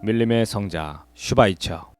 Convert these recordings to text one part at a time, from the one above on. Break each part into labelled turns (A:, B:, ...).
A: 밀림의 성자 슈바이처.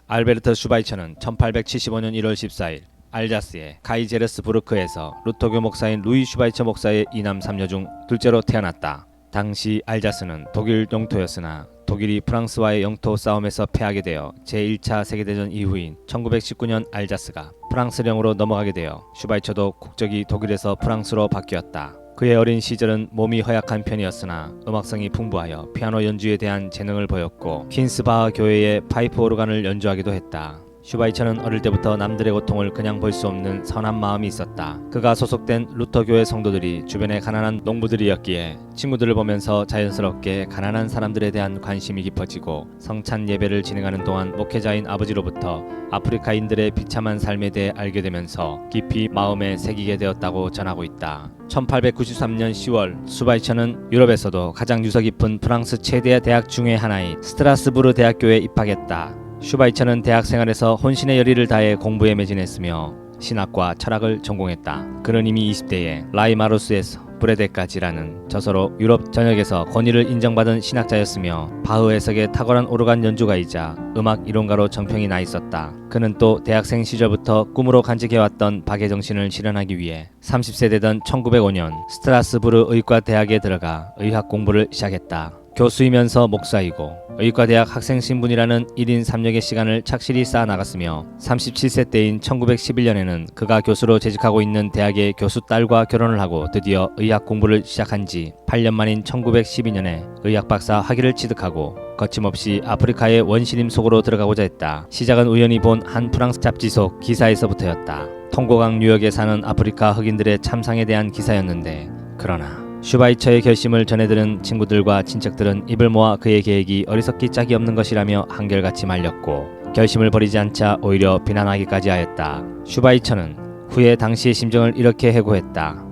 A: 알베르트 슈바이처는 1875년 1월 14일 알자스의 카이제르스부르크에서 루터교 목사인 루이 슈바이처 목사의 이남 3녀 중 둘째로 태어났다. 당시 알자스는 독일 영토였으나 독일이 프랑스와의 영토 싸움에서 패하게 되어 제1차 세계대전 이후인 1919년 알자스가 프랑스령으로 넘어가게 되어 슈바이처도 국적이 독일에서 프랑스로 바뀌었다. 그의 어린 시절은 몸이 허약한 편이었으나 음악성이 풍부하여 피아노 연주에 대한 재능을 보였고 퀸스바하 교회의 파이프 오르간을 연주하기도 했다. 슈바이처는 어릴 때부터 남들의 고통을 그냥 볼 수 없는 선한 마음이 있었다. 그가 소속된 루터교회 성도들이 주변에 가난한 농부들이었기에 친구들을 보면서 자연스럽게 가난한 사람들에 대한 관심이 깊어지고 성찬 예배를 진행하는 동안 목회자인 아버지로부터 아프리카인들의 비참한 삶에 대해 알게 되면서 깊이 마음에 새기게 되었다고 전하고 있다. 1893년 10월 슈바이처는 유럽에서도 가장 유서 깊은 프랑스 최대 대학 중의 하나인 스트라스부르 대학교에 입학했다. 슈바이처는 대학 생활에서 혼신의 열의를 다해 공부에 매진했으며 신학과 철학을 전공했다. 그는 이미 20대에 라이마루스에서 브레데까지라는 저서로 유럽 전역에서 권위를 인정받은 신학자였으며 바흐 해석의 탁월한 오르간 연주가이자 음악 이론가로 정평이 나 있었다. 그는 또 대학생 시절부터 꿈으로 간직해왔던 박의 정신을 실현하기 위해 30세 되던 1905년 스트라스부르 의과대학에 들어가 의학 공부를 시작했다. 교수이면서 목사이고 의과대학 학생 신분이라는 1인 3역의 시간을 착실히 쌓아나갔으며 37세 때인 1911년에는 그가 교수로 재직하고 있는 대학의 교수 딸과 결혼을 하고 드디어 의학 공부를 시작한 지 8년 만인 1912년에 의학박사 학위를 취득하고 거침없이 아프리카의 원시림 속으로 들어가고자 했다. 시작은 우연히 본 한 프랑스 잡지 속 기사에서부터였다. 통고강 유역에 사는 아프리카 흑인들의 참상에 대한 기사였는데 그러나 슈바이처의 결심을 전해들은 친구들과 친척들은 입을 모아 그의 계획이 어리석기 짝이 없는 것이라며 한결같이 말렸고 결심을 버리지 않자 오히려 비난하기까지 하였다. 슈바이처는 후에 당시의 심정을 이렇게 해고했다.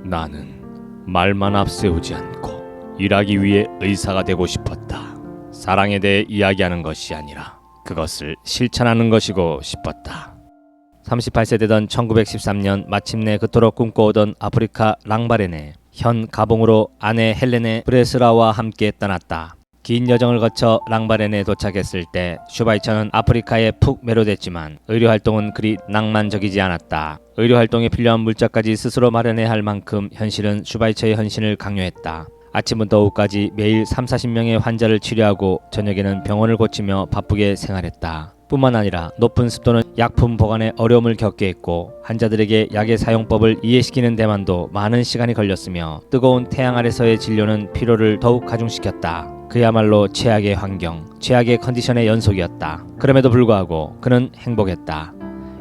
A: 나는 말만 앞세우지 않고 일하기 위해 의사가 되고 싶었다. 사랑에 대해 이야기하는 것이 아니라 그것을 실천하는 것이고 싶었다. 38세 되던 1913년 마침내 그토록 꿈꿔오던 아프리카 랑바렌에 현 가봉으로 아내 헬레네 브레스라와 함께 떠났다. 긴 여정을 거쳐 랑바렌에 도착했을 때 슈바이처는 아프리카에 푹 매료됐지만 의료활동은 그리 낭만적이지 않았다. 의료활동에 필요한 물자까지 스스로 마련해야 할 만큼 현실은 슈바이처의 헌신을 강요했다. 아침부터 오후까지 매일 30-40명의 환자를 치료하고 저녁에는 병원을 고치며 바쁘게 생활했다. 뿐만 아니라 높은 습도는 약품 보관에 어려움을 겪게 했고 환자들에게 약의 사용법을 이해시키는 데만도 많은 시간이 걸렸으며 뜨거운 태양 아래서의 진료는 피로를 더욱 가중시켰다. 그야말로 최악의 환경, 최악의 컨디션의 연속이었다. 그럼에도 불구하고 그는 행복했다.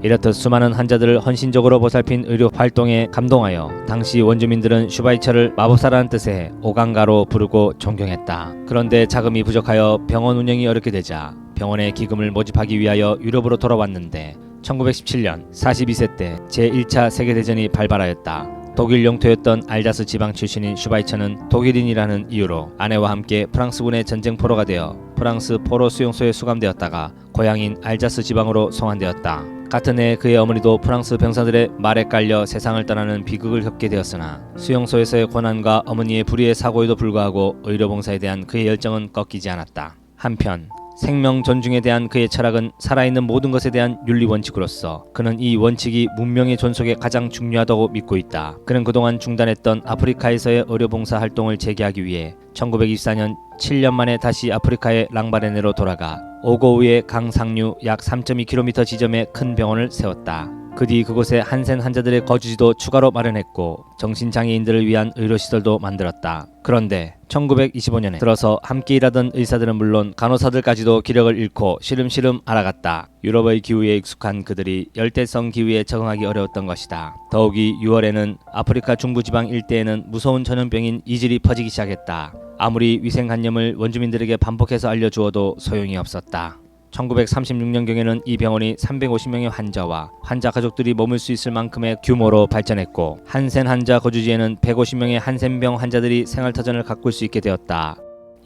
A: 이렇듯 수많은 환자들을 헌신적으로 보살핀 의료 활동에 감동하여 당시 원주민들은 슈바이처를 마법사라는 뜻의 오강가로 부르고 존경했다. 그런데 자금이 부족하여 병원 운영이 어렵게 되자 병원의 기금을 모집하기 위하여 유럽으로 돌아왔는데 1917년 42세 때 제1차 세계대전이 발발하였다. 독일 영토였던 알자스 지방 출신인 슈바이처는 독일인이라는 이유로 아내와 함께 프랑스군의 전쟁포로가 되어 프랑스 포로 수용소에 수감되었다가 고향인 알자스 지방으로 송환되었다. 같은 해 그의 어머니도 프랑스 병사들의 말에 깔려 세상을 떠나는 비극을 겪게 되었으나 수용소에서의 고난과 어머니의 불의의 사고에도 불구하고 의료봉사에 대한 그의 열정은 꺾이지 않았다. 한편 생명 존중에 대한 그의 철학은 살아있는 모든 것에 대한 윤리 원칙으로서 그는 이 원칙이 문명의 존속에 가장 중요하다고 믿고 있다. 그는 그동안 중단했던 아프리카에서의 의료봉사 활동을 재개하기 위해 1924년 7년 만에 다시 아프리카의 랑바레네로 돌아가 오고우의 강 상류 약 3.2km 지점에 큰 병원을 세웠다. 그 뒤 그곳에 한센 환자들의 거주지도 추가로 마련했고 정신장애인들을 위한 의료시설도 만들었다. 그런데 1925년에 들어서 함께 일하던 의사들은 물론 간호사들까지도 기력을 잃고 시름시름 알아갔다. 유럽의 기후에 익숙한 그들이 열대성 기후에 적응하기 어려웠던 것이다. 더욱이 6월에는 아프리카 중부지방 일대에는 무서운 전염병인 이질이 퍼지기 시작했다. 아무리 위생관념을 원주민들에게 반복해서 알려주어도 소용이 없었다. 1936년경에는 이 병원이 350명의 환자와 환자 가족들이 머물 수 있을 만큼의 규모로 발전했고 한센 환자 거주지에는 150명의 한센병 환자들이 생활터전을 가꿀 수 있게 되었다.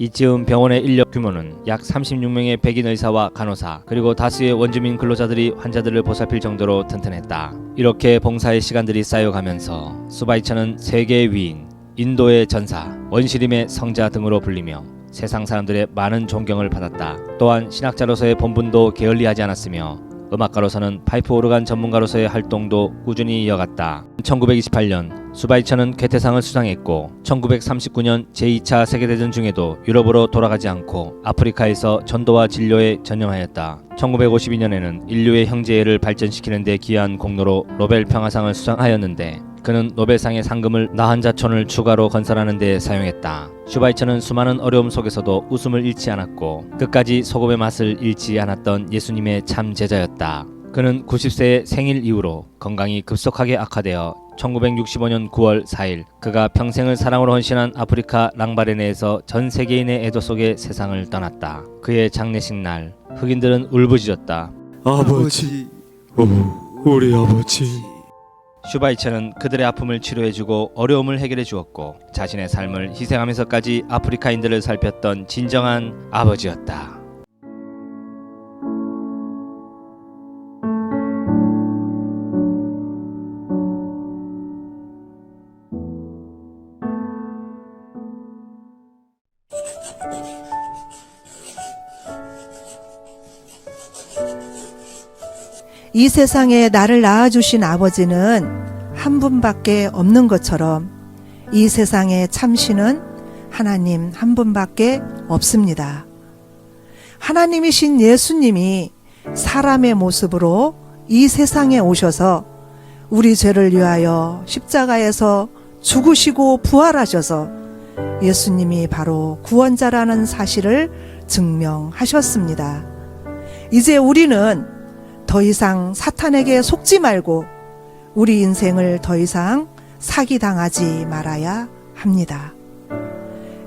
A: 이쯤 병원의 인력 규모는 약 36명의 백인 의사와 간호사 그리고 다수의 원주민 근로자들이 환자들을 보살필 정도로 튼튼했다. 이렇게 봉사의 시간들이 쌓여가면서 슈바이처는 세계의 위인 인도의 전사, 원시림의 성자 등으로 불리며 세상 사람들의 많은 존경을 받았다. 또한 신학자로서의 본분도 게을리하지 않았으며 음악가로서는 파이프 오르간 전문가로서의 활동도 꾸준히 이어갔다. 1928년 수바이처는 괴테상을 수상했고 1939년 제2차 세계대전 중에도 유럽으로 돌아가지 않고 아프리카에서 전도와 진료에 전념하였다. 1952년에는 인류의 형제애를 발전시키는 데 기여한 공로로 노벨 평화상을 수상하였는데 그는 노벨상의 상금을 나한자촌을 추가로 건설하는 데 사용했다. 슈바이처는 수많은 어려움 속에서도 웃음을 잃지 않았고 끝까지 소금의 맛을 잃지 않았던 예수님의 참 제자였다. 그는 90세의 생일 이후로 건강이 급속하게 악화되어 1965년 9월 4일 그가 평생을 사랑으로 헌신한 아프리카 랑바레네에서 전 세계인의 애도 속에 세상을 떠났다. 그의 장례식 날 흑인들은 울부짖었다.
B: 아버지, 우리 아버지.
A: 슈바이처는 그들의 아픔을 치료해주고 어려움을 해결해 주었고 자신의 삶을 희생하면서까지 아프리카인들을 살폈던 진정한 아버지였다.
C: 이 세상에 나를 낳아주신 아버지는 한 분밖에 없는 것처럼 이 세상의 참신은 하나님 한 분밖에 없습니다. 하나님이신 예수님이 사람의 모습으로 이 세상에 오셔서 우리 죄를 위하여 십자가에서 죽으시고 부활하셔서 예수님이 바로 구원자라는 사실을 증명하셨습니다. 이제 우리는 더 이상 사탄에게 속지 말고 우리 인생을 더 이상 사기당하지 말아야 합니다.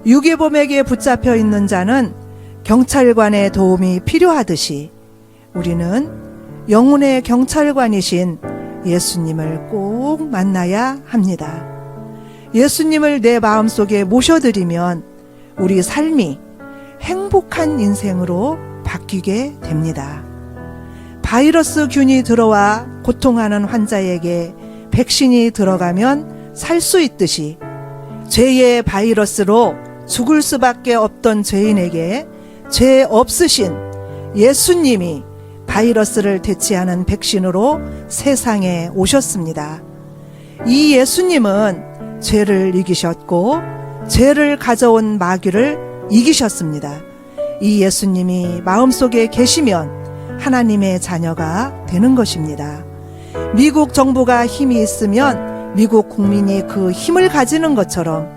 C: 유괴범에게 붙잡혀 있는 자는 경찰관의 도움이 필요하듯이 우리는 영혼의 경찰관이신 예수님을 꼭 만나야 합니다. 예수님을 내 마음속에 모셔드리면 우리 삶이 행복한 인생으로 바뀌게 됩니다. 바이러스 균이 들어와 고통하는 환자에게 백신이 들어가면 살 수 있듯이 죄의 바이러스로 죽을 수밖에 없던 죄인에게 죄 없으신 예수님이 바이러스를 대체하는 백신으로 세상에 오셨습니다. 이 예수님은 죄를 이기셨고 죄를 가져온 마귀를 이기셨습니다. 이 예수님이 마음속에 계시면 하나님의 자녀가 되는 것입니다. 미국 정부가 힘이 있으면 미국 국민이 그 힘을 가지는 것처럼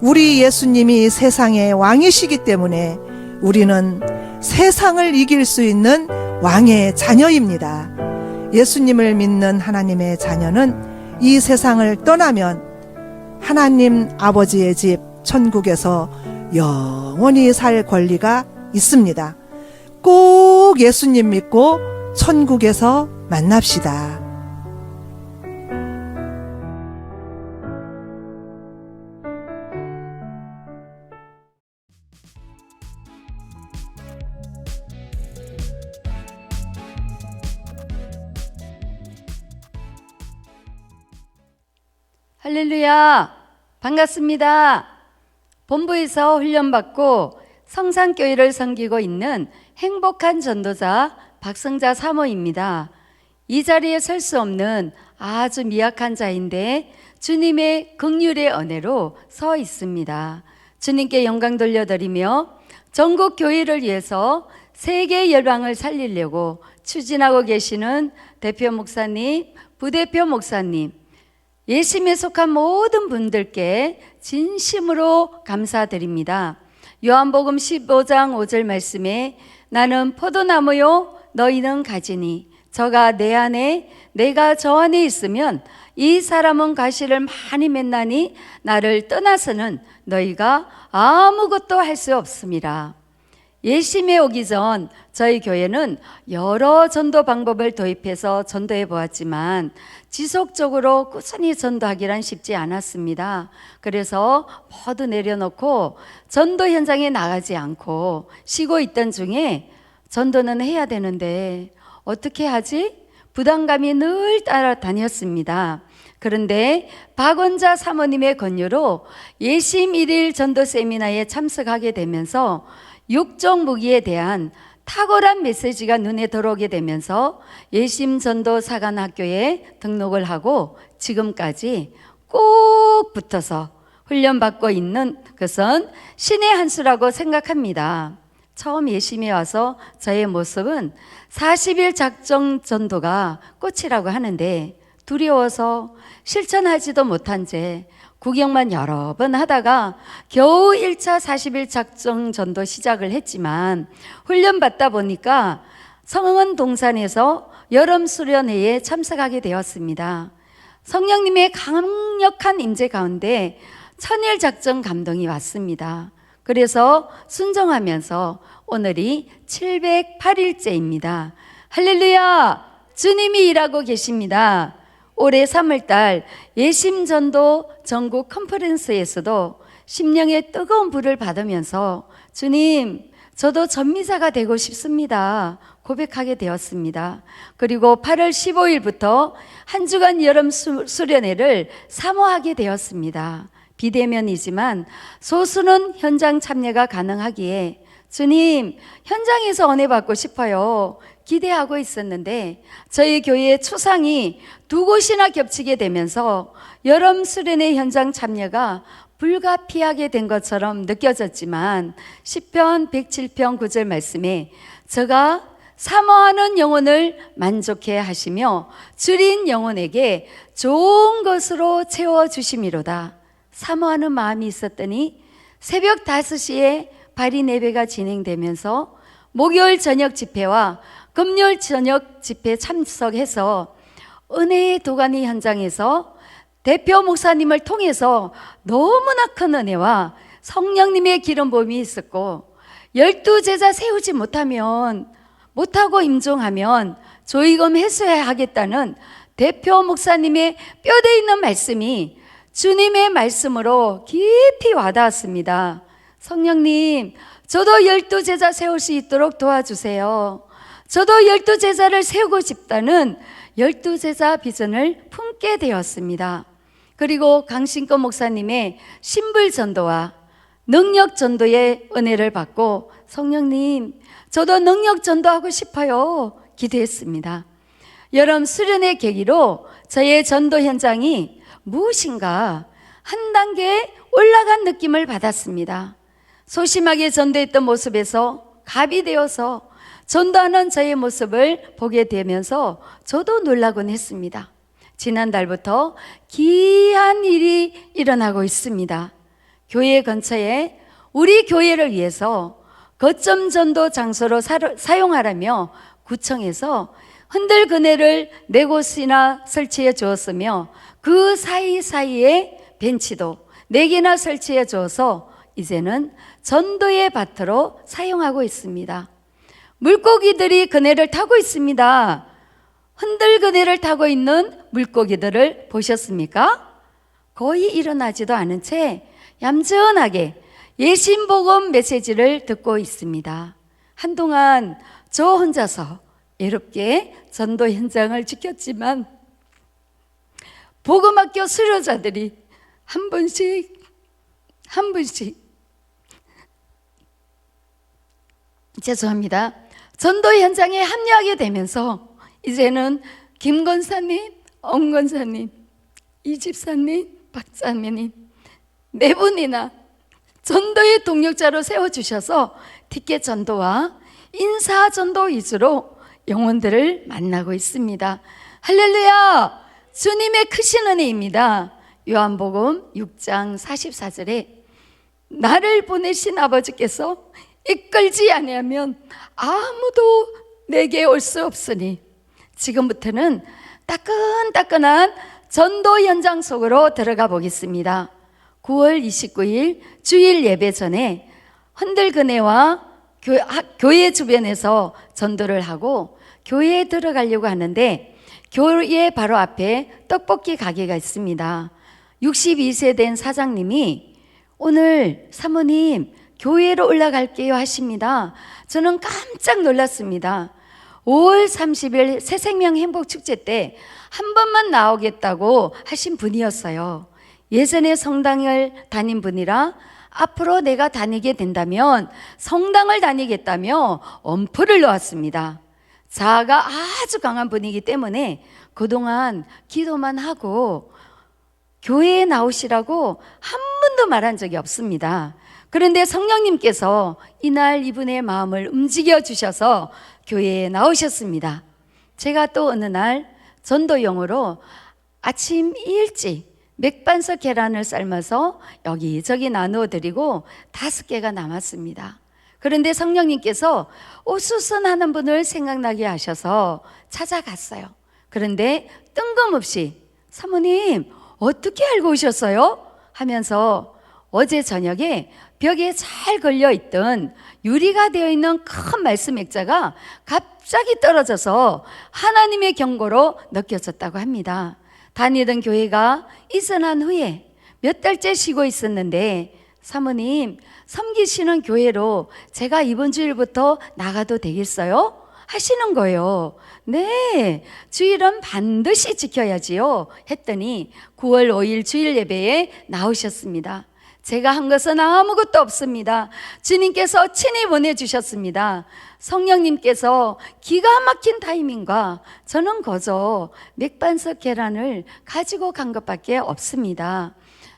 C: 우리 예수님이 세상의 왕이시기 때문에 우리는 세상을 이길 수 있는 왕의 자녀입니다. 예수님을 믿는 하나님의 자녀는 이 세상을 떠나면 하나님 아버지의 집 천국에서 영원히 살 권리가 있습니다. 꼭 예수님 믿고 천국에서 만납시다.
D: 할렐루야, 반갑습니다. 본부에서 훈련받고 성산교회를 섬기고 있는 행복한 전도자 박성자 사모입니다. 이 자리에 설 수 없는 아주 미약한 자인데 주님의 긍휼의 은혜로 서 있습니다. 주님께 영광 돌려드리며 전국 교회를 위해서 세계 열방을 살리려고 추진하고 계시는 대표 목사님, 부대표 목사님, 예심에 속한 모든 분들께 진심으로 감사드립니다. 요한복음 15장 5절 말씀에 나는 포도나무요 너희는 가지니 저가 내 안에 내가 저 안에 있으면 이 사람은 가시를 많이 맺나니 나를 떠나서는 너희가 아무것도 할 수 없습니다. 예심에 오기 전 저희 교회는 여러 전도 방법을 도입해서 전도해 보았지만 지속적으로 꾸준히 전도하기란 쉽지 않았습니다. 그래서 모두 내려놓고 전도 현장에 나가지 않고 쉬고 있던 중에 전도는 해야 되는데 어떻게 하지? 부담감이 늘 따라다녔습니다. 그런데 박원자 사모님의 권유로 예심 1일 전도 세미나에 참석하게 되면서 육종 무기에 대한 탁월한 메시지가 눈에 들어오게 되면서 예심 전도 사관학교에 등록을 하고 지금까지 꼭 붙어서 훈련받고 있는 것은 신의 한 수라고 생각합니다. 처음 예심에 와서 저의 모습은 40일 작정 전도가 꽃이라고 하는데 두려워서 실천하지도 못한 채 구경만 여러 번 하다가 겨우 1차 40일 작정 전도 시작을 했지만 훈련받다 보니까 성은 동산에서 여름 수련회에 참석하게 되었습니다. 성령님의 강력한 임재 가운데 천일 작전 감동이 왔습니다. 그래서 순종하면서 오늘이 708일째입니다. 할렐루야! 주님이 일하고 계십니다. 올해 3월달 예심전도 전국 컨퍼런스에서도 심령의 뜨거운 불을 받으면서 주님, 저도 전미사가 되고 싶습니다. 고백하게 되었습니다. 그리고 8월 15일부터 한 주간 여름 수련회를 사모하게 되었습니다. 비대면이지만 소수는 현장 참여가 가능하기에 주님, 현장에서 은혜 받고 싶어요. 기대하고 있었는데 저희 교회의 초상이 2곳이나 겹치게 되면서 여름 수련회 현장 참여가 불가피하게 된 것처럼 느껴졌지만 시편 107편 9절 말씀에 저가 사모하는 영혼을 만족해 하시며 줄인 영혼에게 좋은 것으로 채워주심이로다. 사모하는 마음이 있었더니 새벽 5시에 발인 예배가 진행되면서 목요일 저녁 집회와 금요일 저녁 집회 참석해서 은혜의 도가니 현장에서 대표 목사님을 통해서 너무나 큰 은혜와 성령님의 기름 부음이 있었고 12제자 세우지 못하고 임종하면 조의금 회수해야 하겠다는 대표 목사님의 뼈대 있는 말씀이 주님의 말씀으로 깊이 와닿았습니다. 성령님, 저도 12제자 세울 수 있도록 도와주세요. 저도 12제자를 세우고 싶다는 12제자 비전을 품게 되었습니다. 그리고 강신권 목사님의 신불전도와 능력전도의 은혜를 받고 성령님, 저도 능력전도하고 싶어요. 기도했습니다. 여름 수련의 계기로 저의 전도 현장이 무엇인가 한 단계 올라간 느낌을 받았습니다. 소심하게 전도했던 모습에서 갑이 되어서 전도하는 저의 모습을 보게 되면서 저도 놀라곤 했습니다. 지난달부터 기이한 일이 일어나고 있습니다. 교회 근처에 우리 교회를 위해서 거점 전도 장소로 사용하라며 구청에서 흔들 그네를 4곳이나 설치해 주었으며 그 사이사이에 벤치도 4개나 설치해 주어서 이제는 전도의 밭으로 사용하고 있습니다. 물고기들이 그네를 타고 있습니다. 흔들 그네를 타고 있는 물고기들을 보셨습니까? 거의 일어나지도 않은 채 얌전하게 예심복음 메시지를 듣고 있습니다. 한동안 저 혼자서 외롭게 전도 현장을 지켰지만 복음학교 수료자들이 한 분씩 죄송합니다. 전도 현장에 합류하게 되면서 이제는 김 권사님, 엄 권사님, 이 집사님, 박 자매님 4분이나 전도의 동력자로 세워주셔서 티켓 전도와 인사 전도 위주로 영혼들을 만나고 있습니다. 할렐루야! 주님의 크신 은혜입니다. 요한복음 6장 44절에 나를 보내신 아버지께서 이끌지 아니하면 아무도 내게 올 수 없으니 지금부터는 따끈따끈한 전도 현장 속으로 들어가 보겠습니다. 9월 29일 주일 예배 전에 흔들그네와 교회 주변에서 전도를 하고 교회에 들어가려고 하는데 교회 바로 앞에 떡볶이 가게가 있습니다. 62세 된 사장님이 오늘 사모님 교회로 올라갈게요 하십니다. 저는 깜짝 놀랐습니다. 5월 30일 새생명 행복축제 때 한 번만 나오겠다고 하신 분이었어요. 예전에 성당을 다닌 분이라 앞으로 내가 다니게 된다면 성당을 다니겠다며 엄포를 놓았습니다. 자아가 아주 강한 분이기 때문에 그동안 기도만 하고 교회에 나오시라고 한 번도 말한 적이 없습니다. 그런데 성령님께서 이날 이분의 마음을 움직여 주셔서 교회에 나오셨습니다. 제가 또 어느 날 전도용으로 아침 일찍 맥반석 계란을 삶아서 여기저기 나누어 드리고 5개가 남았습니다. 그런데 성령님께서 오수선하는 분을 생각나게 하셔서 찾아갔어요. 그런데 뜬금없이 사모님 어떻게 알고 오셨어요? 하면서 어제 저녁에 벽에 잘 걸려있던 유리가 되어 있는 큰 말씀 액자가 갑자기 떨어져서 하나님의 경고로 느껴졌다고 합니다. 다니던 교회가 이전한 후에 몇 달째 쉬고 있었는데 사모님 섬기시는 교회로 제가 이번 주일부터 나가도 되겠어요? 하시는 거예요. 네, 주일은 반드시 지켜야지요 했더니 9월 5일 주일 예배에 나오셨습니다. 제가 한 것은 아무것도 없습니다. 주님께서 친히 보내주셨습니다. 성령님께서 기가 막힌 타이밍과 저는 거저 맥반석 계란을 가지고 간 것밖에 없습니다.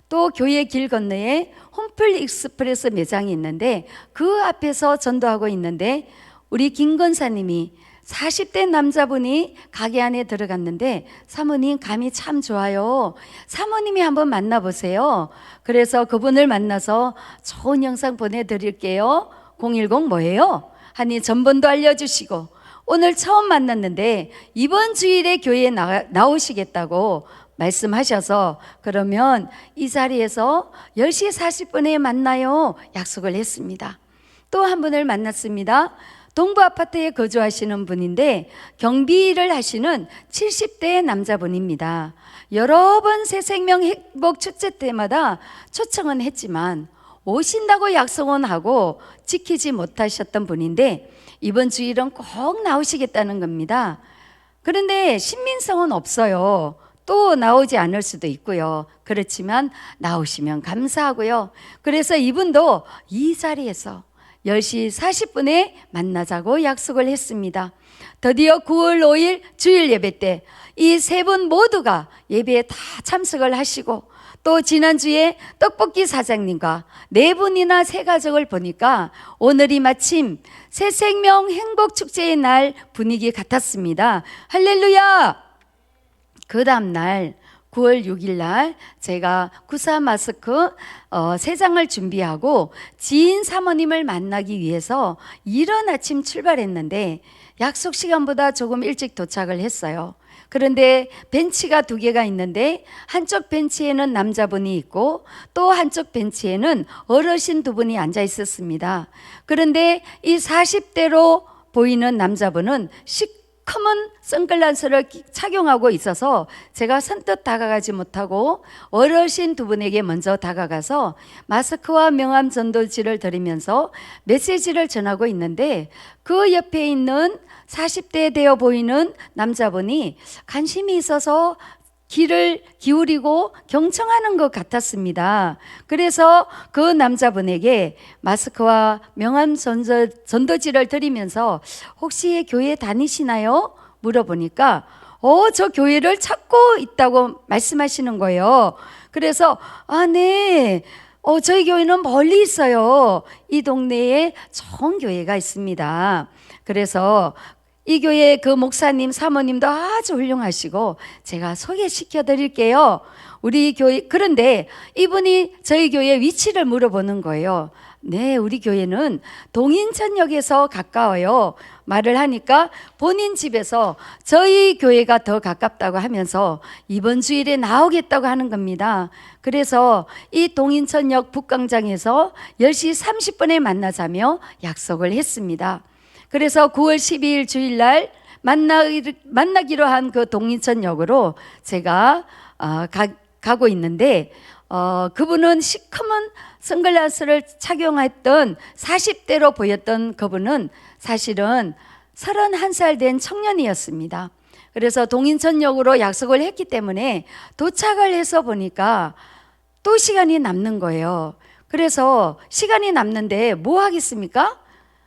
D: 또 교회 길 건너에 홈플 익스프레스 매장이 있는데 그 앞에서 전도하고 있는데 우리 김 권사님이 40대 남자분이 가게 안에 들어갔는데 사모님 감이 참 좋아요. 사모님이 한번 만나보세요. 그래서 그분을 만나서 좋은 영상 보내드릴게요. 010 뭐예요? 하니 전번도 알려주시고 오늘 처음 만났는데 이번 주일에 교회에 나오시겠다고 말씀하셔서 그러면 이 자리에서 10시 40분에 만나요. 약속을 했습니다. 또 한 분을 만났습니다. 동부 아파트에 거주하시는 분인데 경비를 하시는 70대 남자분입니다. 여러 번 새생명 행복 축제 때마다 초청은 했지만 오신다고 약속은 하고 지키지 못하셨던 분인데 이번 주일은 꼭 나오시겠다는 겁니다. 그런데 신민성은 없어요. 또 나오지 않을 수도 있고요. 그렇지만 나오시면 감사하고요. 그래서 이분도 이 자리에서 10시 40분에 만나자고 약속을 했습니다. 드디어 9월 5일 주일 예배 때 이 세 분 모두가 예배에 다 참석을 하시고 또 지난주에 떡볶이 사장님과 4분이나 세 가족을 보니까 오늘이 마침 새생명 행복축제의 날 분위기 같았습니다. 할렐루야! 그 다음날 9월 6일 날 제가 구사 마스크 3장을 준비하고 지인 사모님을 만나기 위해서 이른 아침 출발했는데 약속 시간보다 조금 일찍 도착을 했어요. 그런데 벤치가 2개가 있는데 한쪽 벤치에는 남자분이 있고 또 한쪽 벤치에는 어르신 2분이 앉아 있었습니다. 그런데 이 40대로 보이는 남자분은 시커먼 선글라스를 착용하고 있어서 제가 선뜻 다가가지 못하고 어르신 2분에게 먼저 다가가서 마스크와 명함 전도지를 드리면서 메시지를 전하고 있는데 그 옆에 있는 40대 되어 보이는 남자분이 관심이 있어서 귀를 기울이고 경청하는 것 같았습니다. 그래서 그 남자분에게 마스크와 명함 전도지를 드리면서 혹시 교회 다니시나요? 물어보니까 저 교회를 찾고 있다고 말씀하시는 거예요. 그래서 네. 저희 교회는 멀리 있어요. 이 동네에 좋은 교회가 있습니다. 그래서 이 교회 그 목사님 사모님도 아주 훌륭하시고 제가 소개시켜 드릴게요. 우리 교회 그런데 이분이 저희 교회 위치를 물어보는 거예요. 네, 우리 교회는 동인천역에서 가까워요. 말을 하니까 본인 집에서 저희 교회가 더 가깝다고 하면서 이번 주일에 나오겠다고 하는 겁니다. 그래서 이 동인천역 북광장에서 10시 30분에 만나자며 약속을 했습니다. 그래서 9월 12일 주일날 만나기로 한 그 동인천역으로 제가 가고 있는데 그분은 시커먼 선글라스를 착용했던 40대로 보였던 그분은 사실은 31살 된 청년이었습니다. 그래서 동인천역으로 약속을 했기 때문에 도착을 해서 보니까 또 시간이 남는 거예요. 그래서 시간이 남는데 뭐 하겠습니까?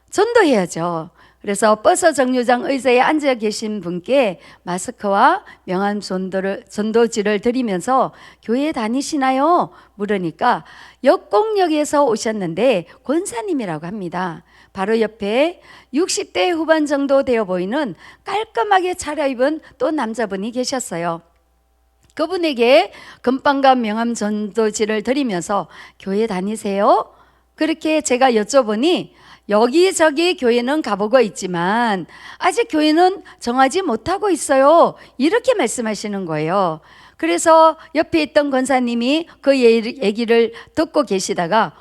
D: 전도해야죠. 그래서 버스 정류장 의자에 앉아 계신 분께 마스크와 명함 전도지를 드리면서 교회 다니시나요? 물으니까 역곡역에서 오셨는데 권사님이라고 합니다. 바로 옆에 60대 후반 정도 되어 보이는 깔끔하게 차려입은 또 남자분이 계셨어요. 그분에게 금방과 명함 전도지를 드리면서 교회 다니세요? 그렇게 제가 여쭤보니 여기저기 교회는 가보고 있지만 아직 교회는 정하지 못하고 있어요. 이렇게 말씀하시는 거예요. 그래서 옆에 있던 권사님이 그 얘기를 듣고 계시다가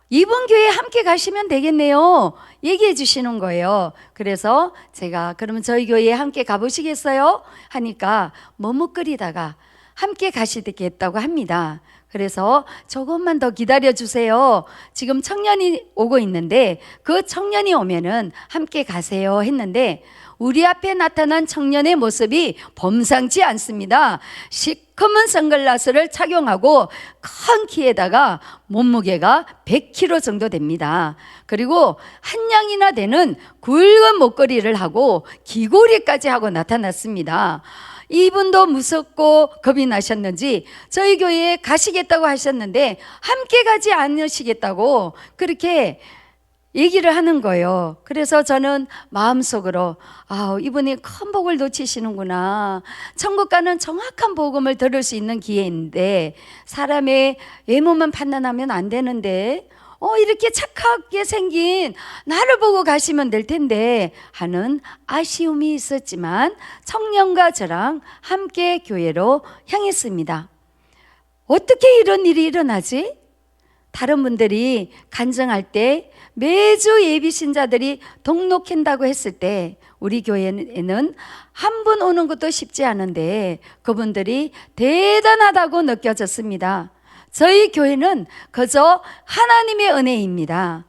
D: 이번 교회에 함께 가시면 되겠네요. 얘기해 주시는 거예요. 그래서 제가 그러면 저희 교회에 함께 가보시겠어요? 하니까 머뭇거리다가 함께 가시겠다고 합니다. 그래서 조금만 더 기다려 주세요. 지금 청년이 오고 있는데 그 청년이 오면은 함께 가세요 했는데 우리 앞에 나타난 청년의 모습이 범상치 않습니다. 시커먼 선글라스를 착용하고 큰 키에다가 몸무게가 100kg 정도 됩니다. 그리고 한 양이나 되는 굵은 목걸이를 하고 귀걸이까지 하고 나타났습니다. 이분도 무섭고 겁이 나셨는지 저희 교회에 가시겠다고 하셨는데 함께 가지 않으시겠다고 그렇게 얘기를 하는 거예요. 그래서 저는 마음속으로 이분이 큰 복을 놓치시는구나. 천국 가는 정확한 복음을 들을 수 있는 기회인데 사람의 외모만 판단하면 안 되는데 이렇게 착하게 생긴 나를 보고 가시면 될 텐데 하는 아쉬움이 있었지만 청년과 저랑 함께 교회로 향했습니다. 어떻게 이런 일이 일어나지? 다른 분들이 간증할 때 매주 예비 신자들이 등록한다고 했을 때 우리 교회에는 한 분 오는 것도 쉽지 않은데 그분들이 대단하다고 느껴졌습니다. 저희 교회는 그저 하나님의 은혜입니다.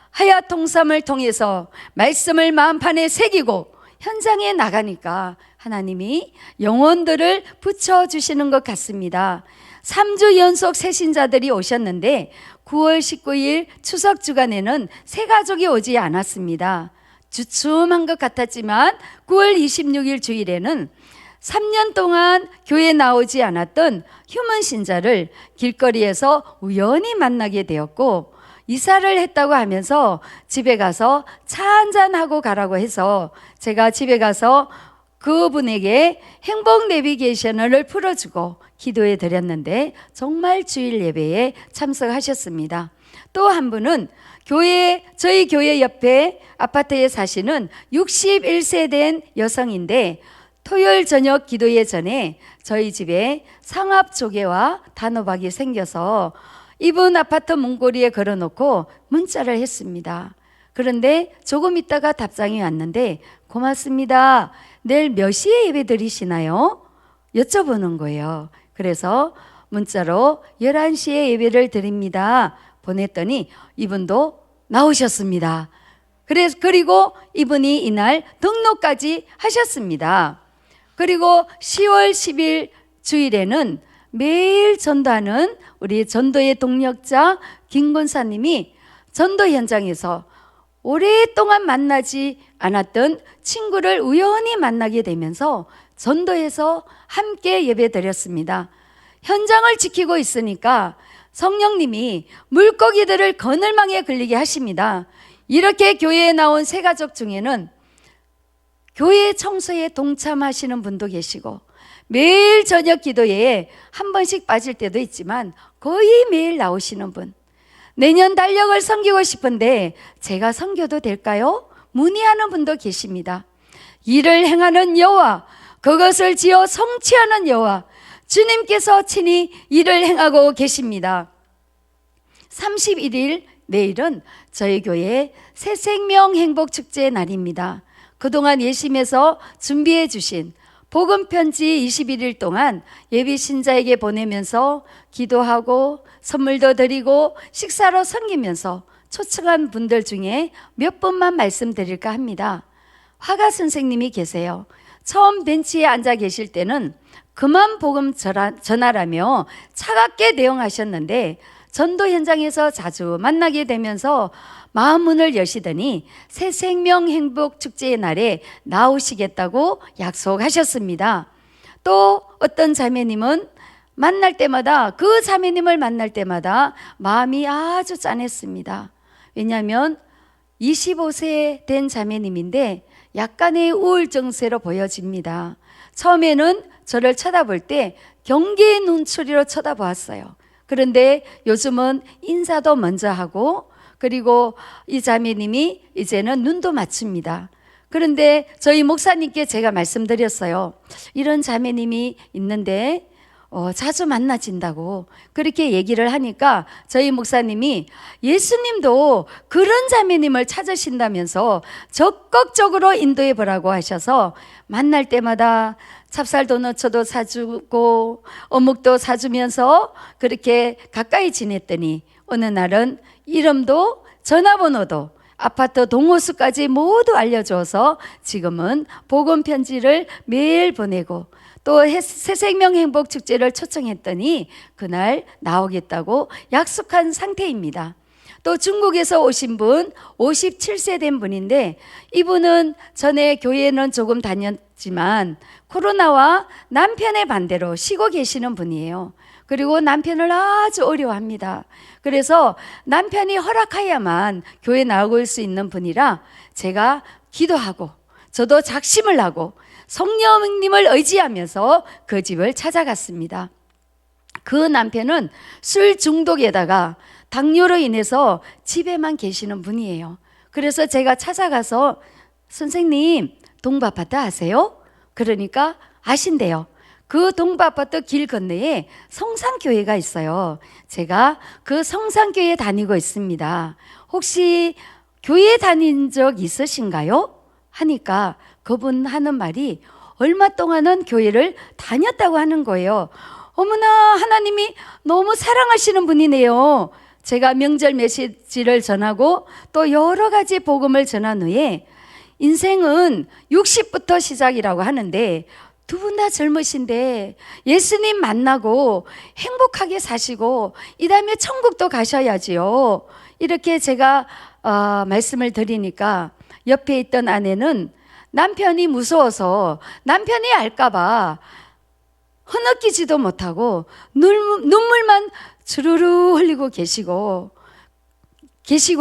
D: 하야 통삼을 통해서 말씀을 마음판에 새기고 현장에 나가니까 하나님이 영혼들을 붙여주시는 것 같습니다. 3주 연속 새신자들이 오셨는데 9월 19일 추석 주간에는 새 가족이 오지 않았습니다. 주춤한 것 같았지만 9월 26일 주일에는 3년 동안 교회에 나오지 않았던 휴먼 신자를 길거리에서 우연히 만나게 되었고 이사를 했다고 하면서 집에 가서 차 한잔하고 가라고 해서 제가 집에 가서 그분에게 행복 내비게이션을 풀어주고 기도해 드렸는데 정말 주일 예배에 참석하셨습니다. 또 한 분은 저희 교회 옆에 아파트에 사시는 61세 된 여성인데 토요일 저녁 기도회 전에 저희 집에 상합 조개와 단호박이 생겨서 이분 아파트 문고리에 걸어놓고 문자를 했습니다. 그런데 조금 있다가 답장이 왔는데 고맙습니다. 내일 몇 시에 예배 드리시나요? 여쭤보는 거예요. 그래서 문자로 11시에 예배를 드립니다. 보냈더니 이분도 나오셨습니다. 그리고 이분이 이날 등록까지 하셨습니다. 그리고 10월 10일 주일에는 매일 전도하는 우리 전도의 동력자 김 권사님이 전도 현장에서 오랫동안 만나지 않았던 친구를 우연히 만나게 되면서 전도해서 함께 예배드렸습니다. 현장을 지키고 있으니까 성령님이 물고기들을 그늘망에 걸리게 하십니다. 이렇게 교회에 나온 새 가족 중에는 교회 청소에 동참하시는 분도 계시고 매일 저녁 기도회에 한 번씩 빠질 때도 있지만 거의 매일 나오시는 분, 내년 달력을 섬기고 싶은데 제가 섬겨도 될까요? 문의하는 분도 계십니다. 일을 행하는 여호와, 그것을 지어 성취하는 여호와, 주님께서 친히 일을 행하고 계십니다. 31일 내일은 저희 교회 새생명 행복축제 날입니다. 그동안 예심에서 준비해 주신 복음편지 21일 동안 예비 신자에게 보내면서 기도하고 선물도 드리고 식사로 섬기면서 초청한 분들 중에 몇 분만 말씀드릴까 합니다. 화가 선생님이 계세요. 처음 벤치에 앉아 계실 때는 그만 복음 전하라며 차갑게 대응하셨는데 전도 현장에서 자주 만나게 되면서 마음 문을 여시더니 새 생명 행복 축제의 날에 나오시겠다고 약속하셨습니다. 또 어떤 자매님은 만날 때마다, 그 자매님을 만날 때마다 마음이 아주 짠했습니다. 왜냐하면 25세 된 자매님인데 약간의 우울증세로 보여집니다. 처음에는 저를 쳐다볼 때 경계의 눈초리로 쳐다보았어요. 그런데 요즘은 인사도 먼저 하고, 그리고 이 자매님이 이제는 눈도 맞춥니다. 그런데 저희 목사님께 제가 말씀드렸어요. 이런 자매님이 있는데 자주 만나진다고 그렇게 얘기를 하니까 저희 목사님이 예수님도 그런 자매님을 찾으신다면서 적극적으로 인도해 보라고 하셔서 만날 때마다 찹쌀도너츠도 사주고 어묵도 사주면서 그렇게 가까이 지냈더니 어느 날은 이름도 전화번호도 아파트 동호수까지 모두 알려줘서 지금은 복음 편지를 매일 보내고 또 새생명 행복 축제를 초청했더니 그날 나오겠다고 약속한 상태입니다. 또 중국에서 오신 분 57세 된 분인데 이분은 전에 교회는 조금 다녔지만 코로나와 남편의 반대로 쉬고 계시는 분이에요. 그리고 남편을 아주 어려워합니다. 그래서 남편이 허락해야만 교회 나올 수 있는 분이라 제가 기도하고 저도 작심을 하고 성령님을 의지하면서 그 집을 찾아갔습니다. 그 남편은 술 중독에다가 당뇨로 인해서 집에만 계시는 분이에요. 그래서 제가 찾아가서 선생님 동부아파트 아세요? 그러니까 아신대요. 그 동부아파트 길 건너에 성산교회가 있어요. 제가 그 성산교회에 다니고 있습니다. 혹시 교회 다닌 적 있으신가요? 하니까 그분 하는 말이 얼마 동안은 교회를 다녔다고 하는 거예요. 어머나, 하나님이 너무 사랑하시는 분이네요. 제가 명절 메시지를 전하고 또 여러 가지 복음을 전한 후에 인생은 60부터 시작이라고 하는데 두 분 다 젊으신데 예수님 만나고 행복하게 사시고 이 다음에 천국도 가셔야지요. 이렇게 제가 말씀을 드리니까 옆에 있던 아내는 남편이 무서워서 남편이 알까봐 흐느끼지도 못하고 눈물만 주르르 흘리고 계시고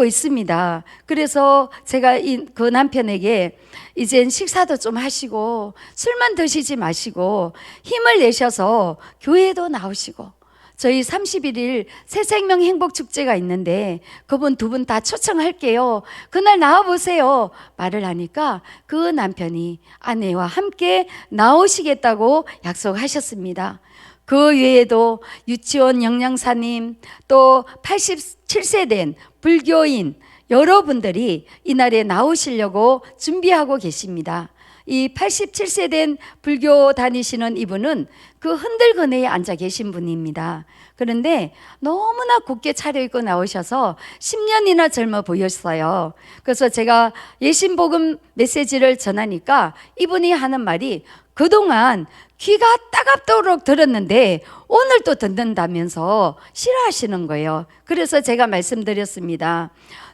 D: 있습니다. 그래서 제가 그 남편에게 이젠 식사도 좀 하시고 술만 드시지 마시고 힘을 내셔서 교회도 나오시고 저희 31일 새생명 행복축제가 있는데 그분 두 분 다 초청할게요. 그날 나와보세요. 말을 하니까 그 남편이 아내와 함께 나오시겠다고 약속하셨습니다. 그 외에도 유치원 영양사님 또 87세 된 불교인 여러분들이 이날에 나오시려고 준비하고 계십니다. 이 87세 된 불교 다니시는 이분은 그 흔들거네에 앉아 계신 분입니다. 그런데 너무나 곱게 차려입고 나오셔서 10년이나 젊어 보였어요. 그래서 제가 예신복음 메시지를 전하니까 이분이 하는 말이 그동안 귀가 따갑도록 들었는데 오늘 또 듣는다면서 싫어하시는 거예요. 그래서 제가 말씀드렸습니다.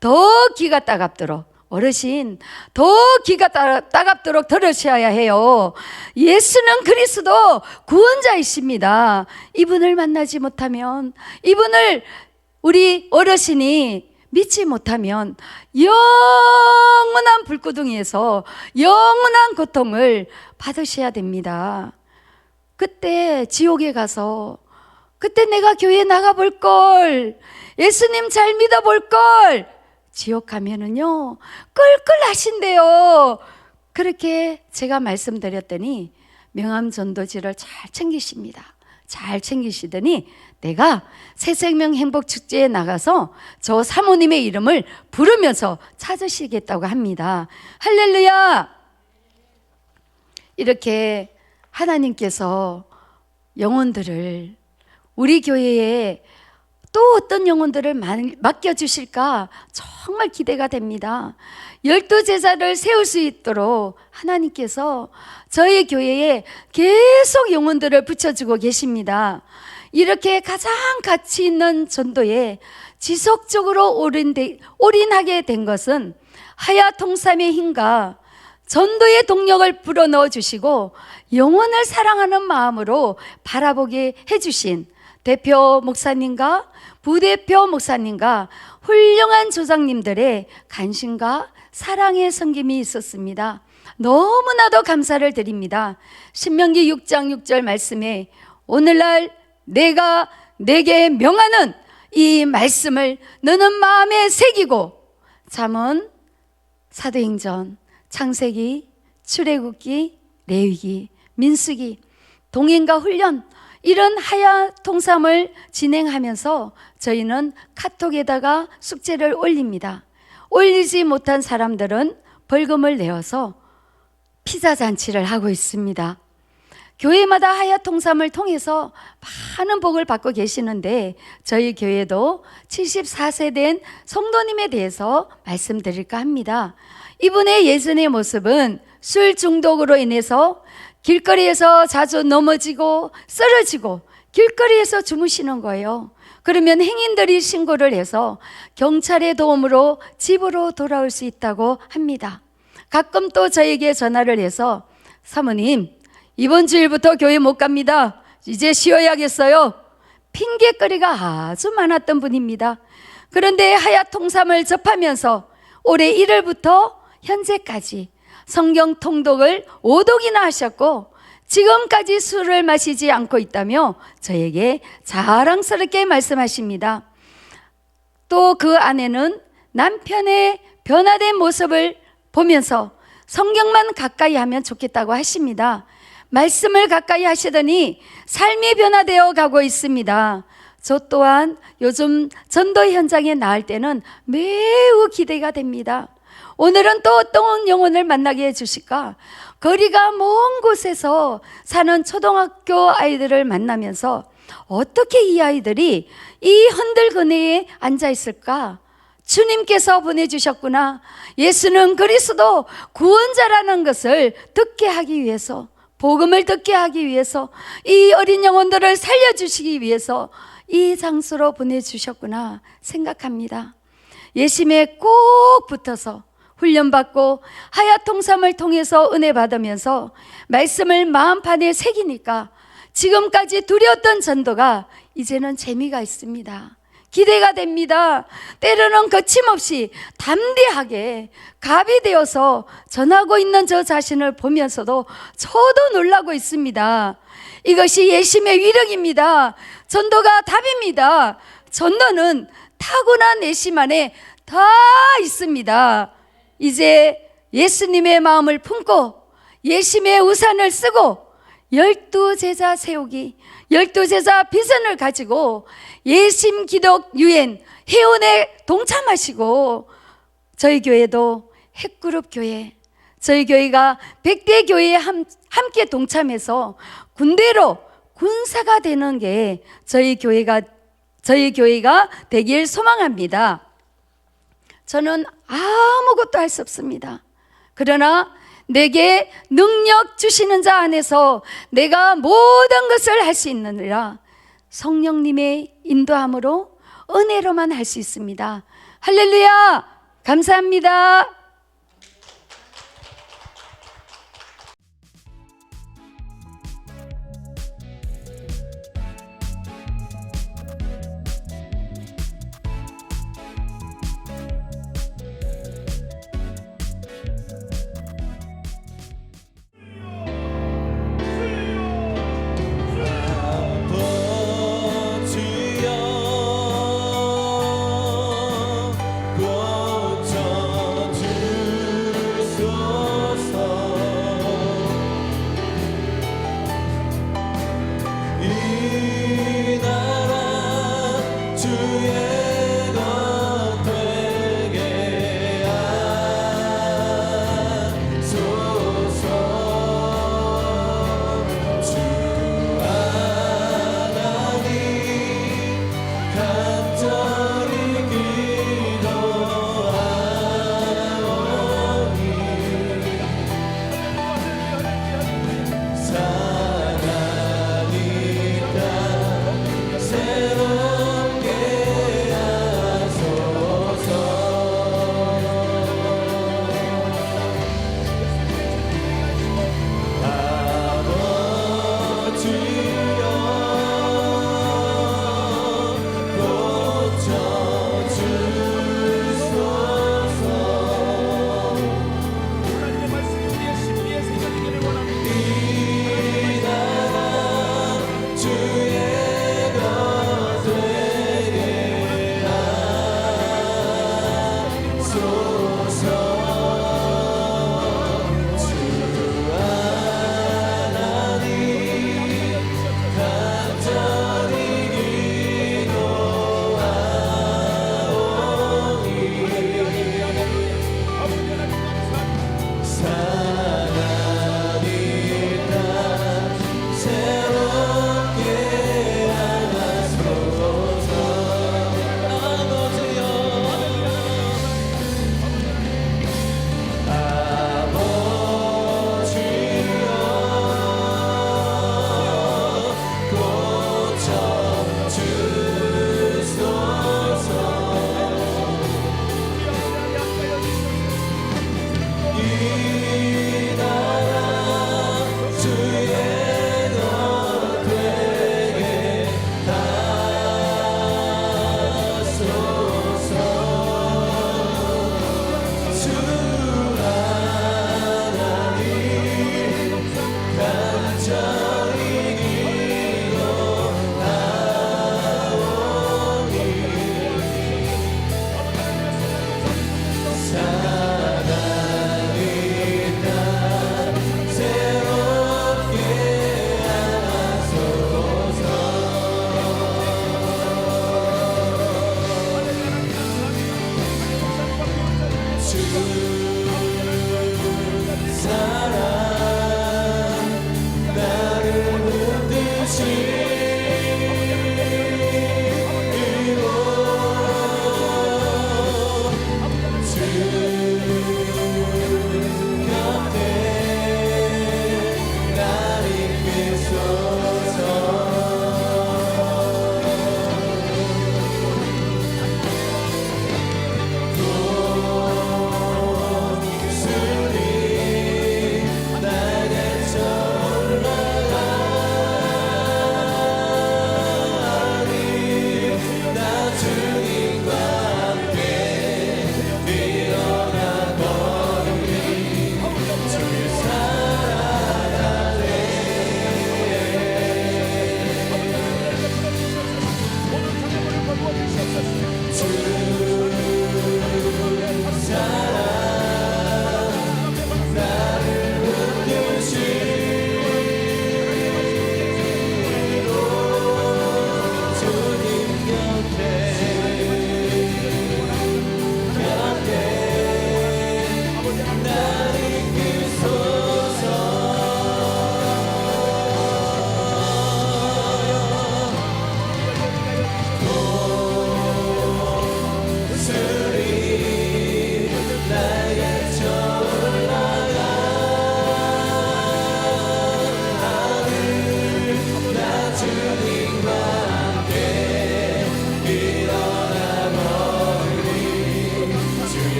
D: 더 귀가 따갑도록, 어르신 더 귀가 따갑도록 들으셔야 해요. 예수는 그리스도 구원자이십니다. 이분을 만나지 못하면, 이분을 우리 어르신이 믿지 못하면 영원한 불구덩이에서 영원한 고통을 받으셔야 됩니다. 그때 지옥에 가서 그때 내가 교회 나가볼 걸, 예수님 잘 믿어볼 걸, 지옥 가면은요 끌끌하신대요. 그렇게 제가 말씀드렸더니 명함 전도지를 잘 챙기십니다. 잘 챙기시더니 내가 새생명 행복축제에 나가서 저 사모님의 이름을 부르면서 찾으시겠다고 합니다. 할렐루야. 이렇게 하나님께서 영혼들을 우리 교회에 또 어떤 영혼들을 맡겨주실까 정말 기대가 됩니다. 12제자를 세울 수 있도록 하나님께서 저희 교회에 계속 영혼들을 붙여주고 계십니다. 이렇게 가장 가치 있는 전도에 지속적으로 올인하게 된 것은 하야 통삼의 힘과 전도의 동력을 불어넣어 주시고 영혼을 사랑하는 마음으로 바라보게 해주신 대표 목사님과 부대표 목사님과 훌륭한 조장님들의 간신과 사랑의 섬김이 있었습니다. 너무나도 감사를 드립니다. 신명기 6장 6절 말씀에 오늘날 내가 내게 명하는 이 말씀을 너는 마음에 새기고, 잠언, 사도행전, 창세기, 출애굽기, 레위기, 민수기, 동행과 훈련, 이런 하야 통삼을 진행하면서 저희는 카톡에다가 숙제를 올립니다. 올리지 못한 사람들은 벌금을 내어서 피자 잔치를 하고 있습니다. 교회마다 하야 통삼을 통해서 많은 복을 받고 계시는데 저희 교회도 74세 된 성도님에 대해서 말씀드릴까 합니다. 이분의 예전의 모습은 술 중독으로 인해서 길거리에서 자주 넘어지고 쓰러지고 길거리에서 주무시는 거예요. 그러면 행인들이 신고를 해서 경찰의 도움으로 집으로 돌아올 수 있다고 합니다. 가끔 또 저에게 전화를 해서 사모님, 이번 주일부터 교회 못 갑니다. 이제 쉬어야겠어요. 핑계거리가 아주 많았던 분입니다. 그런데 하야 통삼을 접하면서 올해 1월부터 현재까지 성경 통독을 5독이나 하셨고 지금까지 술을 마시지 않고 있다며 저에게 자랑스럽게 말씀하십니다. 또 그 아내는 남편의 변화된 모습을 보면서 성경만 가까이 하면 좋겠다고 하십니다. 말씀을 가까이 하시더니 삶이 변화되어 가고 있습니다. 저 또한 요즘 전도 현장에 나갈 때는 매우 기대가 됩니다. 오늘은 또 어떤 영혼을 만나게 해주실까? 거리가 먼 곳에서 사는 초등학교 아이들을 만나면서 어떻게 이 아이들이 이 헌들거리에 앉아 있을까? 주님께서 보내주셨구나. 예수는 그리스도 구원자라는 것을 듣게 하기 위해서, 복음을 듣게 하기 위해서, 이 어린 영혼들을 살려주시기 위해서 이 장소로 보내주셨구나 생각합니다. 예심에 꼭 붙어서 훈련받고 하야 통삼을 통해서 은혜 받으면서 말씀을 마음판에 새기니까 지금까지 두려웠던 전도가 이제는 재미가 있습니다. 기대가 됩니다. 때로는 거침없이 담대하게 갑이 되어서 전하고 있는 저 자신을 보면서도 저도 놀라고 있습니다. 이것이 예심의 위력입니다. 전도가 답입니다. 전도는 타고난 예심 안에 다 있습니다. 이제 예수님의 마음을 품고 예심의 우산을 쓰고 12제자 세우기, 12제자 비전을 가지고 예심 기독 유엔 회원에 동참하시고 저희 교회도 핵그룹 교회, 저희 교회가 100대 교회에 함께 동참해서 군대로 군사가 되는 게 저희 교회가 되길 소망합니다. 저는 아무것도 할 수 없습니다. 그러나 내게 능력 주시는 자 안에서 내가 모든 것을 할 수 있느니라. 성령님의 인도함으로 은혜로만 할 수 있습니다. 할렐루야! 감사합니다.
B: 주여 고쳐주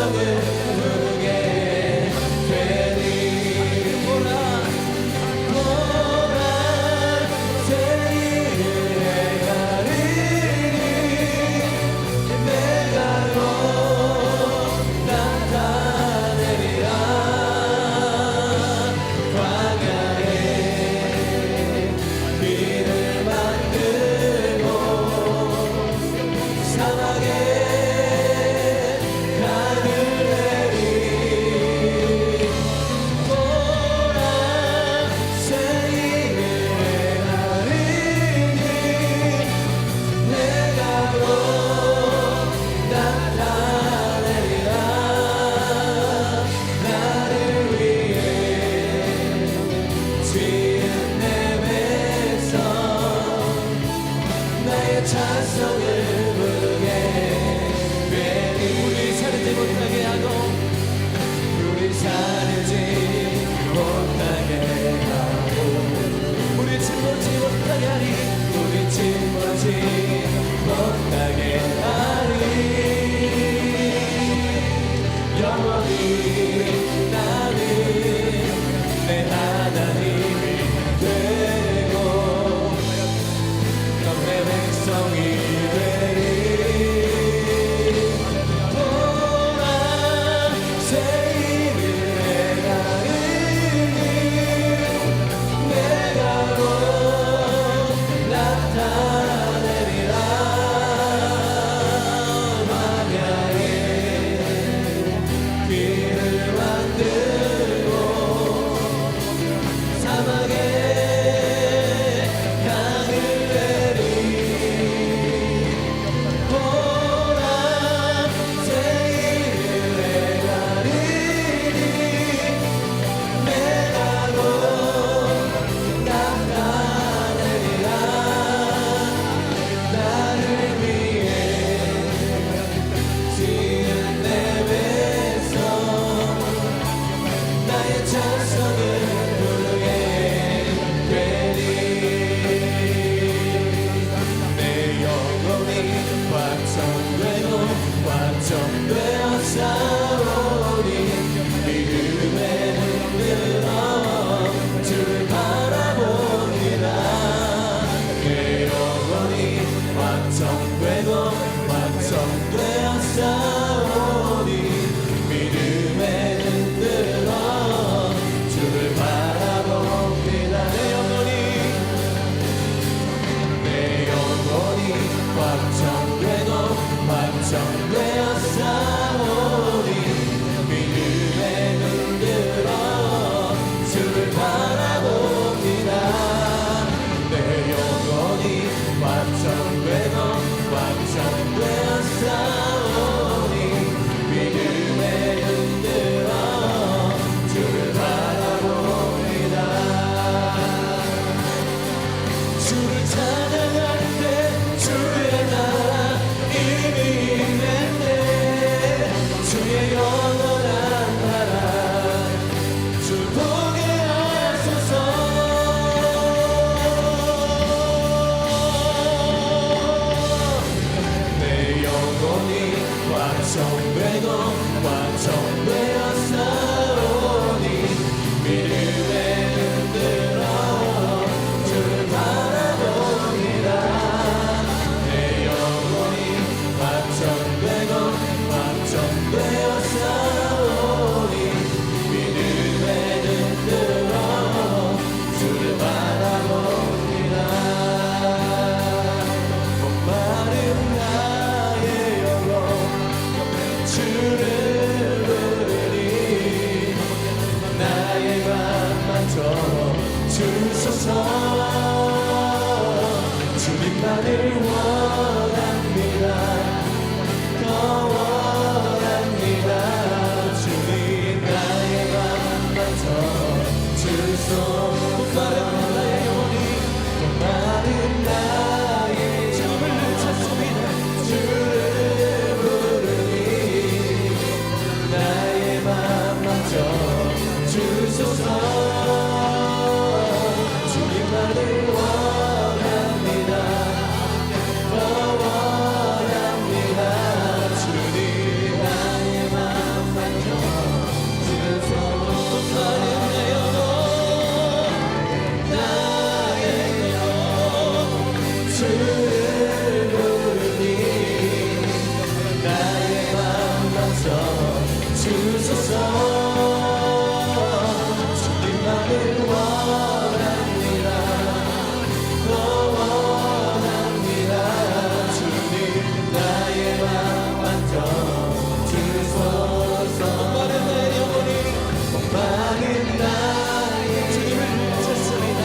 B: 찬송을 부르게 되리 보라 세일에 가리니 내가로 나타내리라 광야에 길을 만들고 사막에 강을 내리 보라 세일에 가리니 내가로 나타내리라 나를 위해 지은 내 백성 나의 찬송을 부르게 되리 우리 살지 못하게 하고 우리 살지 못하게 하고 우리 침몰지 못하게 하리 우리 침몰지 못하게 하리 영원히 나는 내 하나님이 되고 넌 내 백성이 되리 보라 세일에 가리니 내가로 나타내리라 광야에 길을 만들고 사막에 강을 내리 보라 세일에 가리니 내가로 나타내리라 나를 위해 지은 내 백성 나의 찬송을 부르게 되리 내 영혼이 완성되고 완성되어 싸우니 믿음에 흔들어 주를 바라봅니다 내 영혼이 완성되고 완성되어 싸우니 믿음에 흔들어 주를 바라봅니다 내 영혼이 완성되고 완성되어 싸우니 믿음에 흔들어 주를 바라봅니다 내 영혼이 완성되고 완성되어 싸우니 믿음에 흔들어 주를 바라봅니다 주를 찬양할 때 주의 나라 이미 임했네 주의 영원한 나라 주 보게 하소서 내 영혼이 완성되고 완성되어 싸우니 믿음에 흔들어 주를 바라봅니다 내 영혼이 완성되고 완성되어 싸우니 믿음에 흔들어 주를 바라봅니다 목마른 나의 영혼 주를 부르니 나의 맘마저 주소서 주님만을 원합니다 더 원합니다 주님 나의 맘마저 주소서 목마른 나의 영혼이 목마른 나의 주님을 찾습니다 주를 부르니 나의 맘마저 주소서 주님만을 원합니다 더 원합니다 주님 나의 맘 주소서 주님만을 원합니다 더 원합니다 주님 나의 맘 만져 주소서 목마른 나의 영혼이 목마른 나의 주님을 찾습니다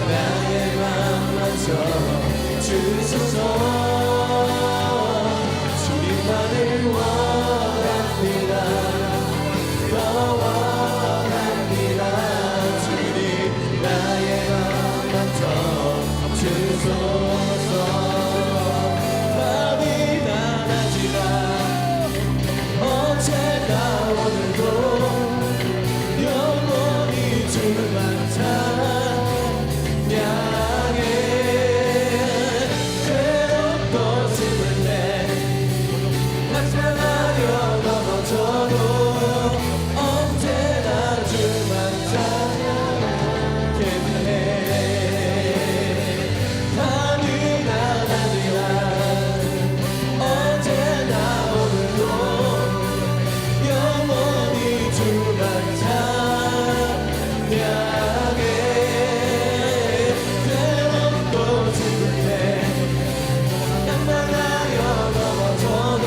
B: 나의 맘 만져 주소서 주님만을 원합니다 더 원합니다 주님 나의 맘 만져 주소서 밤이 나나지만 어제나 오늘도 영원히 주만 찬양해 괴롭고 슬플 때 낙상하려 넘어져도 언제나 주만 찬양하겠네 밤이 나나지만 어제나 오늘도 영원히 주만 찬양해 괴롭고 슬플 때 낭만하여 넘어져도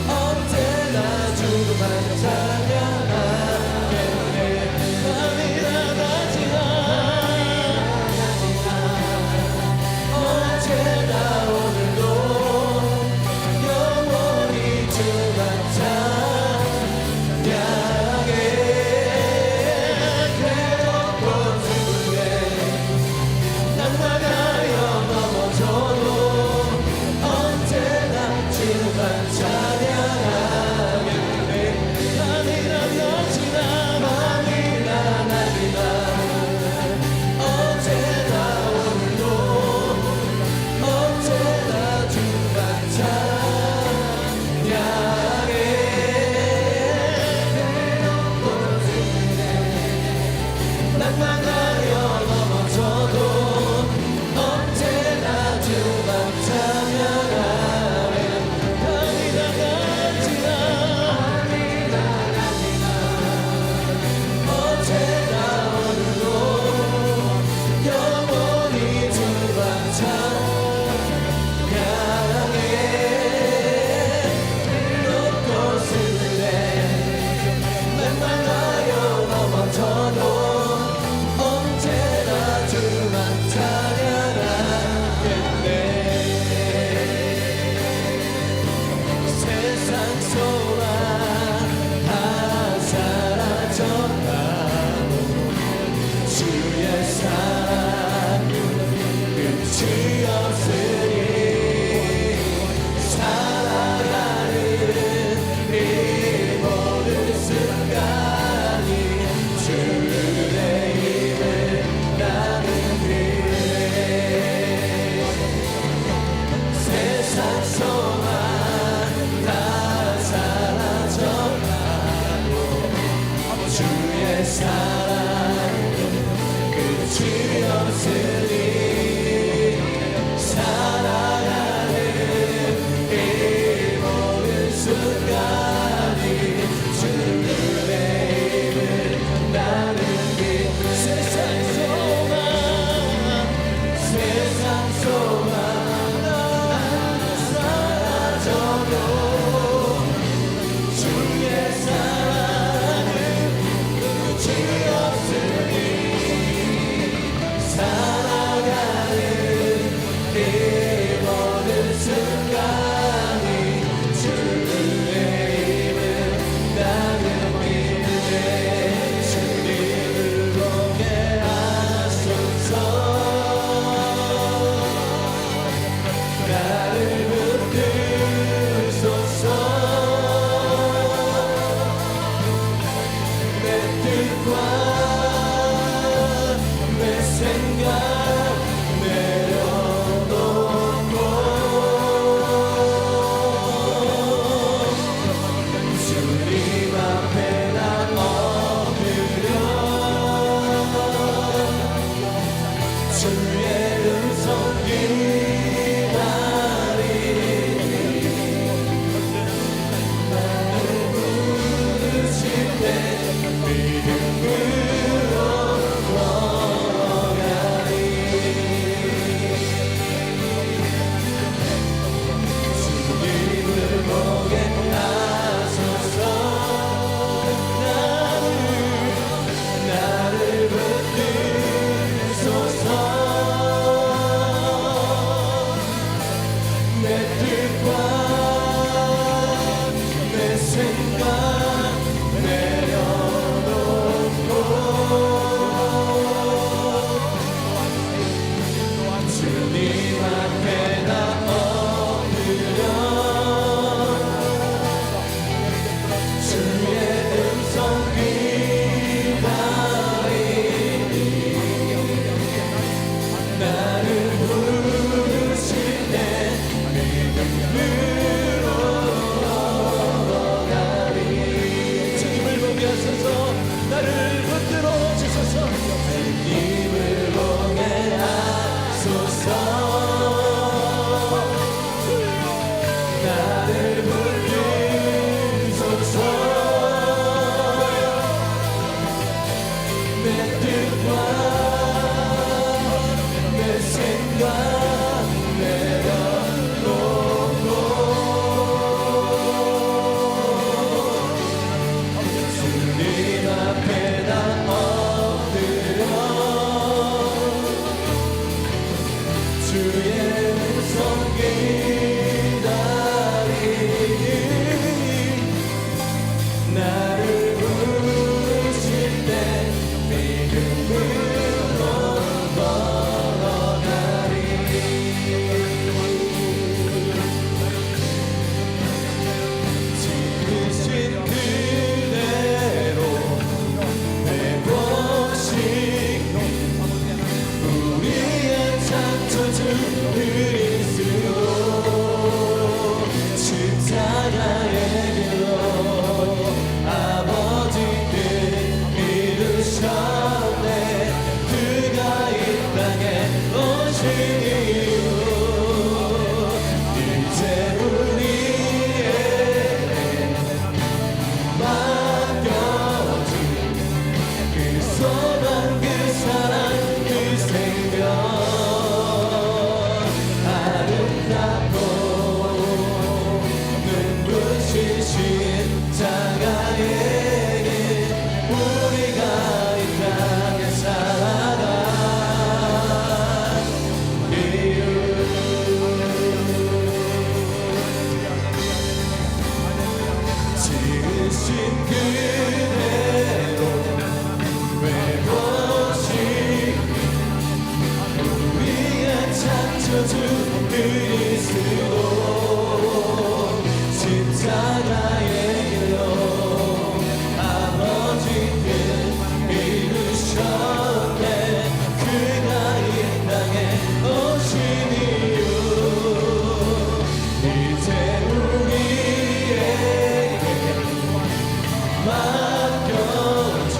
B: 언제나 주만 찬양하겠네 밤이 나가지만 언제나 오늘도 영원히 주만 찬양해 괴롭고 슬플 때 낭만하여 넘어져도 언제나 주만 찬양하겠네 밤이 나나지나 밤이 나나지나 언제나 오늘도 언제나 주만 찬양해 괴롭고 슬플 때 낭만하여 넘어져도 언제나 주만 찬양하네 밤이 내 생각 주님 앞에 나 엎드려 주의 음성 기다리니 나를 부르실 때 믿음으로 가리 주님을 보게 하소서 나를 붙들어 주소서 주님을 보게 하소서 나를 붙들소서 내 뜻과 내 생각 내려놓고 주님 앞에 나 엎드려 주의 음성 기다리니 나를 부르실 때 믿음으로 걸어가리 지으신 그대로 회복시켜 우리의 창조주 그리스도 십자가의 길로 아버지 뜻 이루셨네 그가 이 땅에 오신 이유 이제 우리에게 맡겨진 그 소망 그 사랑 그 생명 아름답고 눈부신 십자가의 길 우리가 이 땅에 살아가 이유 지으신 그대로 회복시켜 우리의 창조주 그리스도 십자가의 길로 아버지 뜻 이루셨네 그가 이 땅에 오신 이유 이제 우리에게 맡겨진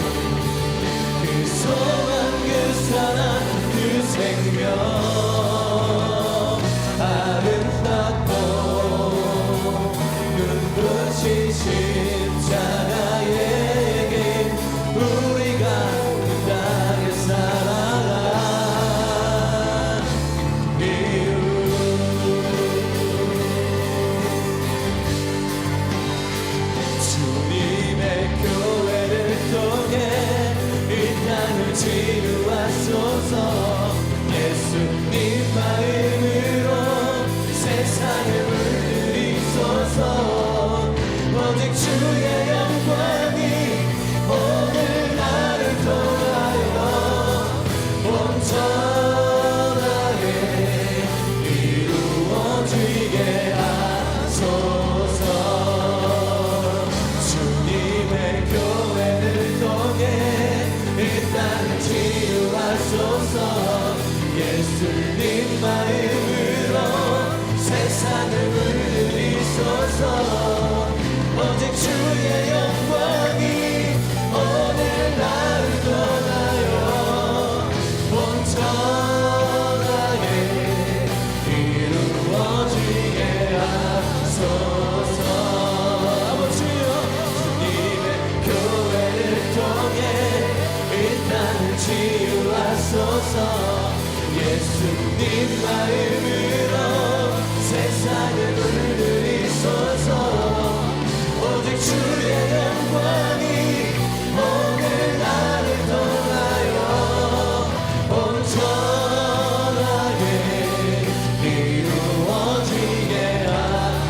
B: 그 소망 그 사랑 그 생명 아름답고 눈부신 십자가의 길 우리가 그 땅에 살아가 이유 주님의 교회를 통해 이 땅을 지루하소서 예수님 마음으로 세상을 물들이소서 오직 주의 영광이 오늘 나를 통하여 온전하게 이루어지게 하소서 주님의 교회를 통해 이 땅을 치유하소서 예수님 마음으로 세상을 물들이소서 오직 주의 영광이 오늘 나를 떠나요 온전하게 이루어지게 하소서 아버지여 주님의 교회를 통해 이 땅을 치유하소서 예수님 마음으로 세상을 물들이소서 오직 주의 영광이 오늘 나를 떠나요 온전하게 이루어지게 하소서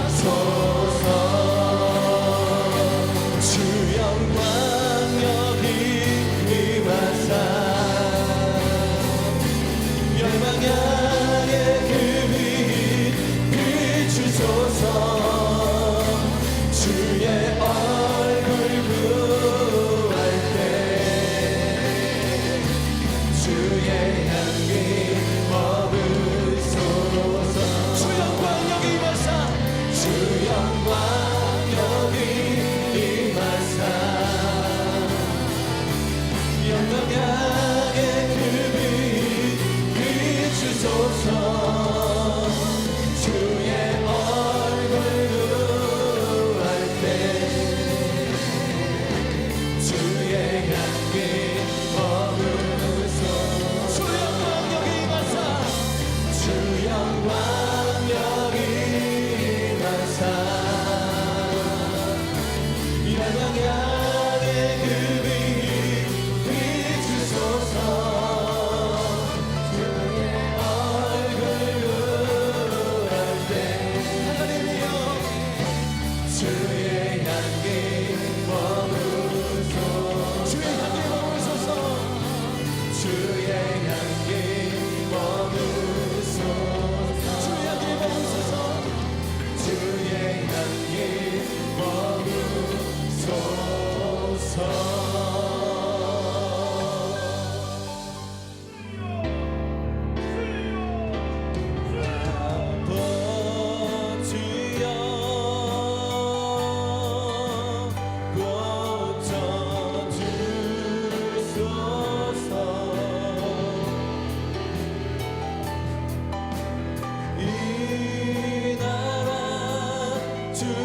B: 주